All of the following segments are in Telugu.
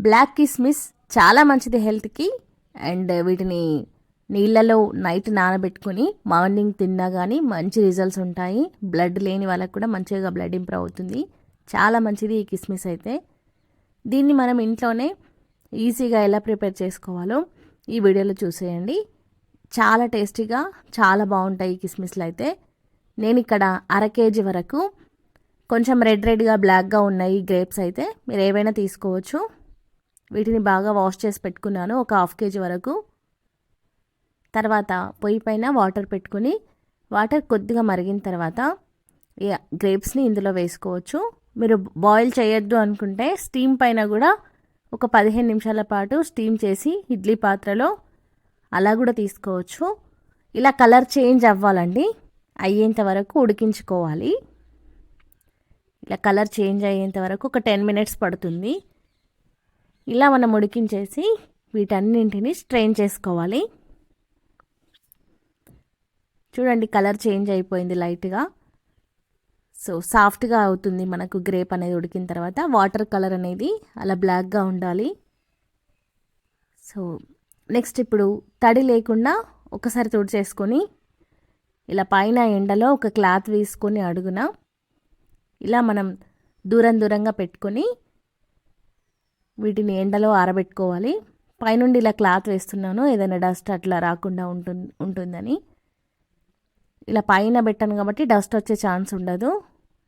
బ్లాక్ కిస్మిస్ చాలా మంచిది హెల్త్కి. అండ్ వీటిని నీళ్ళలో నైట్ నానబెట్టుకుని మార్నింగ్ తిన్నా కానీ మంచి రిజల్ట్స్ ఉంటాయి. బ్లడ్ లేని వాళ్ళకి కూడా మంచిగా బ్లడ్ ఇంప్రూవ్ అవుతుంది. చాలా మంచిది ఈ కిస్మిస్ అయితే. దీన్ని మనం ఇంట్లోనే ఈజీగా ఎలా ప్రిపేర్ చేసుకోవాలో ఈ వీడియోలో చూసేయండి. చాలా టేస్టీగా చాలా బాగుంటాయి ఈ కిస్మిస్లు అయితే. నేను ఇక్కడ 1/2 కేజీ వరకు కొంచెం రెడ్గా బ్లాక్గా ఉన్నాయి గ్రేప్స్ అయితే మీరు ఏవైనా తీసుకోవచ్చు. వీటిని బాగా వాష్ చేసి పెట్టుకున్నాను ఒక 1/2 కేజీ వరకు. తర్వాత పొయ్యి పైన వాటర్ పెట్టుకుని వాటర్ కొద్దిగా మరిగిన తర్వాత ఈ గ్రేప్స్ని ఇందులో వేసుకోవచ్చు. మీరు బాయిల్ చేయొద్దు అనుకుంటే స్టీమ్ పైన కూడా ఒక 15 నిమిషాల పాటు స్టీమ్ చేసి ఇడ్లీ పాత్రలో అలా కూడా తీసుకోవచ్చు. ఇలా కలర్ చేంజ్ అవ్వాలండి, అయ్యేంత వరకు ఉడికించుకోవాలి. ఇలా కలర్ చేంజ్ అయ్యేంత వరకు ఒక 10 మినిట్స్ పడుతుంది. ఇలా మనం ఉడికించేసి వీటన్నింటిని స్ట్రెయిన్ చేసుకోవాలి. చూడండి కలర్ చేంజ్ అయిపోయింది లైట్గా. సో సాఫ్ట్గా అవుతుంది మనకు గ్రేప్ అనేది ఉడికిన తర్వాత. వాటర్ కలర్ అనేది అలా బ్లాక్గా ఉండాలి. సో నెక్స్ట్ ఇప్పుడు తడి లేకుండా ఒకసారి తుడిచేసుకొని ఇలా పైన ఎండలో ఒక క్లాత్ వేసుకొని అడుగున ఇలా మనం దూరంగా పెట్టుకొని వీటిని ఎండలో ఆరబెట్టుకోవాలి. పైనుండి ఇలా క్లాత్ వేస్తున్నాను ఏదైనా డస్ట్ అట్లా రాకుండా ఉంటుందని. ఇలా పైన పెట్టాను కాబట్టి డస్ట్ వచ్చే ఛాన్స్ ఉండదు.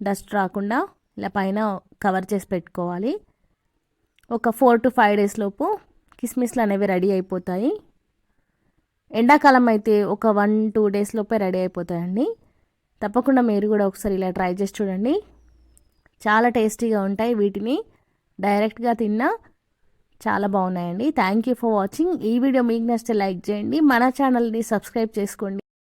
డస్ట్ రాకుండా ఇలా పైన కవర్ చేసి పెట్టుకోవాలి. ఒక 4 to 5 డేస్ లోపు కిస్మిస్లు అనేవి రెడీ అయిపోతాయి. ఎండాకాలం అయితే ఒక 1-2 డేస్ లోపే రెడీ అయిపోతాయండి. తప్పకుండా మీరు కూడా ఒకసారి ఇలా ట్రై చేసి చూడండి. చాలా టేస్టీగా ఉంటాయి. వీటిని డైరెక్ట్గా తిన్నా చాలా బాగున్నాయండి. Thank you for watching. ఈ వీడియో మీకు నచ్చితే లైక్ చేయండి, మన ఛానల్ని సబ్స్క్రైబ్ చేసుకోండి.